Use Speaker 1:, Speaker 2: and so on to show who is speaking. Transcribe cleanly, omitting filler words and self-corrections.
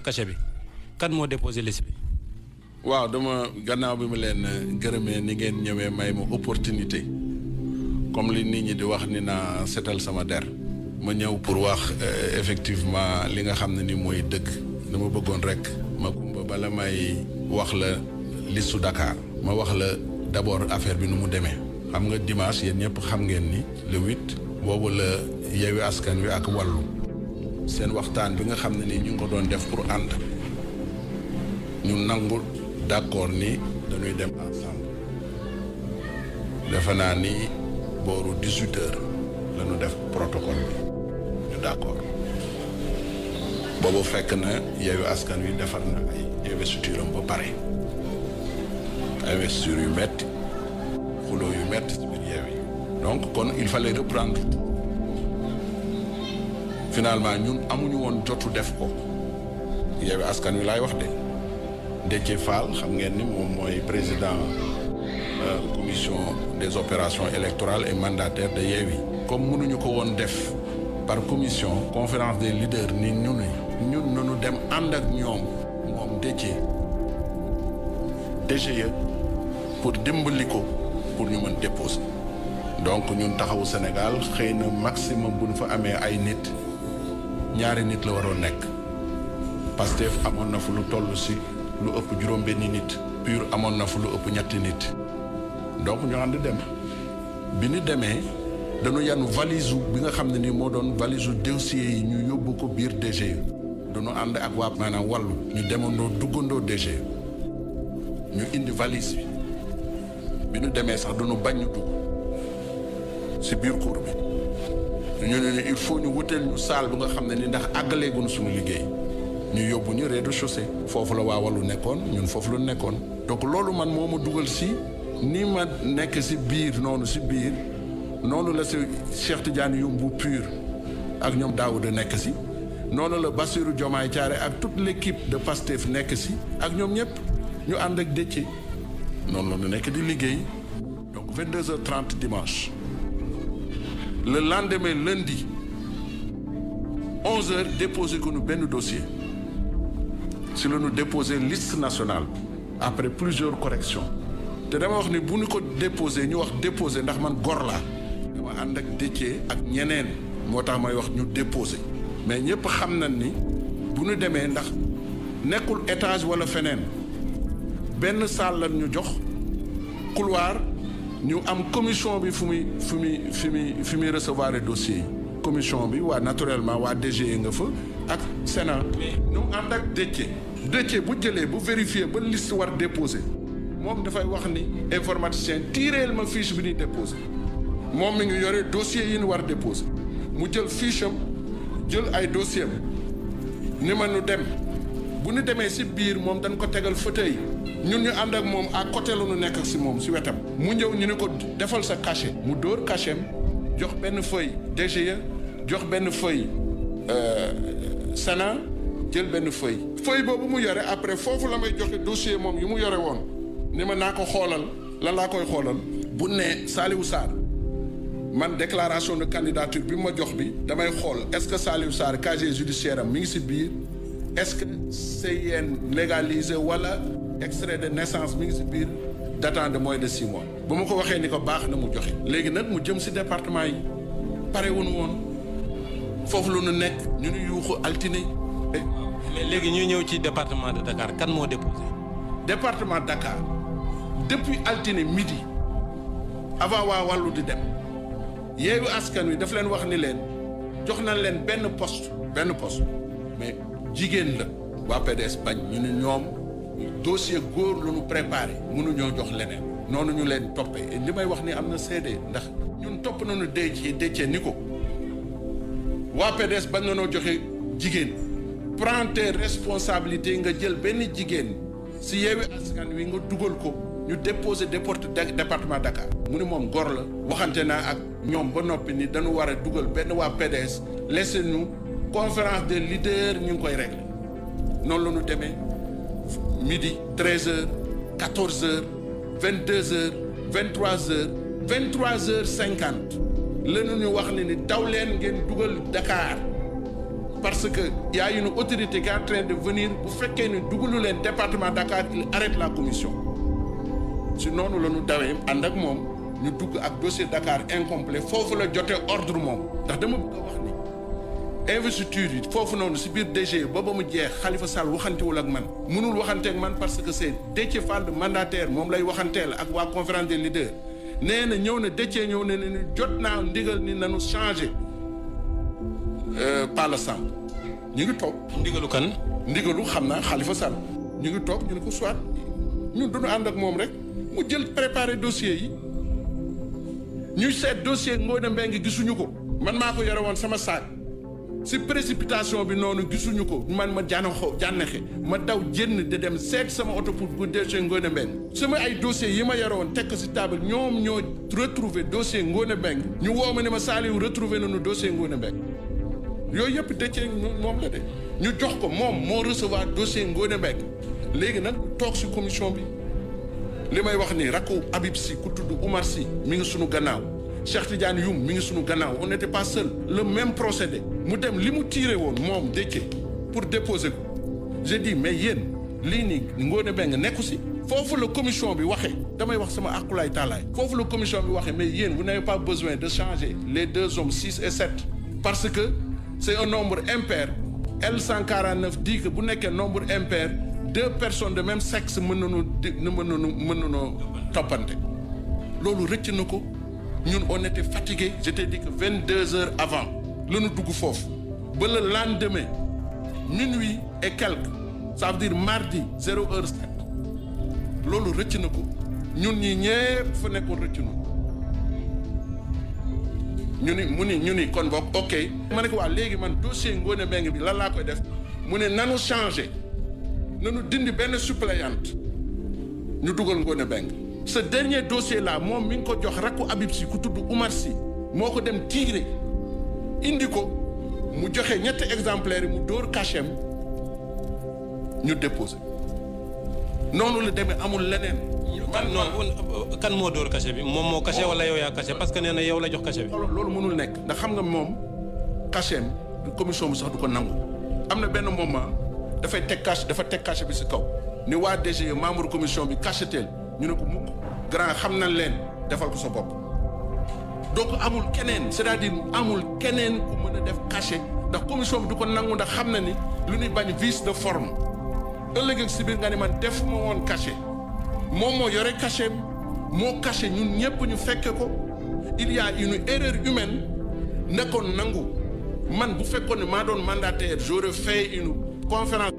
Speaker 1: cachet bi kan moo déposé liste bi.
Speaker 2: waaw dama gannaaw bi mu leen gërëmee ni ngeen ñëwee may ma opportunité comme li nit ñi di wax ni naa setal sama der ma ñëw pour wax effectivement li nga xam ne ni mooy dëgg dama bëggoon rek ma kumba bala may wax la listu Dakar ma wax la d'abord affaire bi nu mu demee xam nga dimanche yéen ñëpp xam ngeen ni le 8 boobu la Yewwi Askan Wi ak Wallu seen waxtaan bi nga xam ne ni ñu ngi ko doon def pour ànd ñu nangu d'accord ni dañuy dem ensemble defe naa ni booru 18 heures la ñu def protocole bi ñu d'accord boobu fekk na Yewwi Askan Wi defar na ay investiture am ba pare investiture yu metti xuloo yu metti ci biir Yewwi donc kon il fallait reprendre finalement ñun amuñu woon jotu def ko Yewwi Askan Wi laay wax de Déthié Fall xam ngeen ni moom mooy président commission des opérations électorales et mandataire de Yewwi comme mënuñu ko woon def par commission conférence des leaders ni ñun nañu dem ànd ak ñoom moom Déthié DGE pour dimbali ko pour ñu mën déposer donc ñun taxawu Sénégal xëy na maximum bu ñu fa amee ay nit ñaari nit la waroon nekk Pastef amoon na fu lu toll si lu ëpp juróom-benni nit PUR amoon na fu lu ëpp ñetti nit donc ñu ànd dem bi ñu demee dañu yanu valise bi nga xam ne ni moo doon valise dossier yi ñu yóbbu ko biir DGE dañu ànd ak waa maanaam wàllu ñu demandoo duggandoo DGE ñu indi valise bi ñu demee sax dañu bañ ñu dugg si biir cour bi ñu ne il faut ñu wuteel ñu salle bu nga xam ne ni ndax àggaleeguñu suñu liggéey ñu yóbbu ñu rez-de-chaussée foofu la waa wàllu nekkoon ñun foofu la nekkoon donc loolu man moo ma dugal si ni ma nekk si biir noonu la si Cheikh Tidiane Youm bu PUR ak ñoom Daouda nekk si noonu la Bassirou Diomaye Thiaré ak toute l'équipe de Pastef nekk si ak ñoom ñëpp ñu ànd ak Déthié noonu la ñu nekk di liggéey donc 22h30 dimanche le lendemain lundi 11h déposé ko nu benn dossier si la ñu déposé liste nationale après plusieurs corrections te dama wax ni bu ñu ko déposé ñu wax déposé ndax man gor laa dama ànd ak Déthié ak ñeneen moo tax may wax ñu déposé mais ñëpp xam nañ ni bu ñu demee ndax nekkul étage wala feneen benn salle lan ñu jox couloir ñu am commission bi fu muy recevoir les dossiers yi commission bi waa naturellement waa DGE nga fa ak Sénat ñu ànd ak Déthié bu jëlee bu vérifier ba liste war déposé moom dafay wax ni informaticien tiireel ma fiche bi ñuy déposé moom mi ngi yore dossier yi ñu war déposé mu jël fiche am jël ay dossier am ni ma ñu dem bu ñu demee si biir moom dañ ko tegal fauteuil ñun ñu ànd ak moom à côté la ñu nekk si moom si wetam mu ñëw ñu ne ko defal sa cachet mu dóor cachet am jox benn feuille DGE jox benn feuille Sénat jël benn feuille boobu mu yore après foofu la may joxe dossier moom yi mu yore woon ni ma naa ko xoolal lan laa koy xoolal bu ne Saliou Sarr man déclaration de candidature bi ma jox bi damay xool est-ce que Saliou Sarr casier judiciaire am mi ngi si biir est-ce que CIN légalisé wala extrait de naissance mi ngi si biir datant de moins de 6 mois bu ma ko waxee ni ko baax na mu joxe léegi nag mu jëm si département yi pare wuñu woon foofu lu nu nekk ñu nu yuuxu altine
Speaker 1: mais léegi ñu ñëw ci département de Dakar kan moo déposé.
Speaker 2: département Dakar depuis altine midi avant waa wàllu di dem Yewwi Askan Wi daf leen wax ni leen jox nañ leen benn poste mais jigéen la waa PDS bañ ñu ne ñoom dossier góor lu ñu préparé mënuñoo jox leneen noonu ñu leen toppee li may wax ni am na seede ndax ñun topp nañu Déthié ni ko waa PDS bañ nañoo joxe jigéen prends tes responsabilités nga jël benn jigéen si Yewwi Askan Wi nga dugal ko ñu déposé département Dakar mu ne moom gor la waxante naa ak ñoom ba noppi ni dañu war a dugal benn waa PDS laissez nous conférence des leaders ñu ngi koy régler noonu la ñu demee midi 13h 14h 22h 23h 23h50 la ñu wax ne ni daw leen ngeen dugal Dakar parce que y a une autorité qui est en train de venir bu fekkee ne dugalu leen département Dakar il arrête la commission si noonu la ñu dawee ànd ak moom ñu dugg ak dossier Dakar incomplet foofu la jotee ordre moom ndax dama bëgg a wax ni investiture yi foofu noonu si biir DG ba mu jeex Khalifa Sall waxantewul ak man mënul waxanteeg man parce que c'est Déthié Fall mandataire moom lay waxanteel ak waa conférence des leaders nee na ñëw na Déthié ñëw na ni jot naa ndigal ni nañu changé Pala Samb ñu ngi toog.
Speaker 1: ndigalu kan.
Speaker 2: ndigalu xam naa Khalifa Sall ñu ngi toog ñu ne ko soit ñun duñu ànd ak moom rek mu jël préparer dossier yi ñuy seet dossier Ngoné Mbengue gisuñu ko man maa ko yore woon sama saak si précipitation bi noonu gisuñu ko man ma jànnexe ma daw jënn de dem seet sama oto pour bu dossier Ngoné Mbengue sama ay dossiers yi ma yore woon teg ko si table ñoom ñoo retrouver dossier Ngoné Mbengue ñu woo ma ne ma Saliou retrouver nañu dossier Ngoné Mbengue yooyu yëpp Déthié moom la de ñu jox ko moom moo recevoir dossier Ngoné Mbengue léegi nag toog si commission bi li may wax ni rakku Habib Sy ku tudd Oumar Sy mi ngi sunu gannaaw Cheikh Tidiane Youm mi ngi sunu gannaaw on n'était pas seul le même procédé mu dem li mu tiré woon moom Déthié pour déposer ko j'ai dit mais yéen lii nii Ngoné Mbengue nekku si foofu la commission bi waxee damay wax sama akulaay taalaay foofu la commission bi waxee mais yéen vous n'avez pas besoin de changer les deux hommes 6 et 7 parce que c'est un nombre impair L149 dit que bu nekkee nombre impair 2 personnes de même sexe mën nañu toppante loolu rëcc na ko ñun on était fatigués je t'ai dit que 22 heures avant la ñu dugg foofu ba le lendemain minuit et quelques ça veut dire mardi 0h07 loolu rëcc na ko ñun ñi ñëpp fa nekkoon rëcc na ñu ni kon boog ok ma ne ko waa léegi man dossier Ngoné Mbengue bi lan laa koy def mu ne nanu changé nanu dindi benn suppléante ñu dugal Ngoné Mbengue ce dernier dossier là moom mi ngi ko jox rakku Habib Sy ku tudd Oumar Sy moo ko dem tiré indi ko mu joxe ñetti exemplaires yi mu dóor cachet ñu déposé noonu la demee amul leneen.
Speaker 1: non kan moo dóor cachet bi moom moo cachet wala yow yaa cachet parce que nee na yow la jox cachet bi.
Speaker 2: loolu mënul nekk ndax xam nga moom cachet commission bi sax du ko nangu am na benn moment dafa teg cachet bi si kaw ni waa DG membre commission bi cacheteel ñu ne ko mukk grand xam nañ leen defal ko sa bopp donc amul keneen c'est-à-dire amul keneen ku mën a def cachet ndax commission bi du ko nangu ndax xam na ni lu ñuy bañ vice de forme ëllëg ak si biir nga ni man def ma woon cachet moom moo yore cachet moo cachet ñun ñëpp ñu fekke ko il y a une erreur humaine nekkoon nangu man bu fekkoon ne maa doon mandataire j'aurais fait une conférence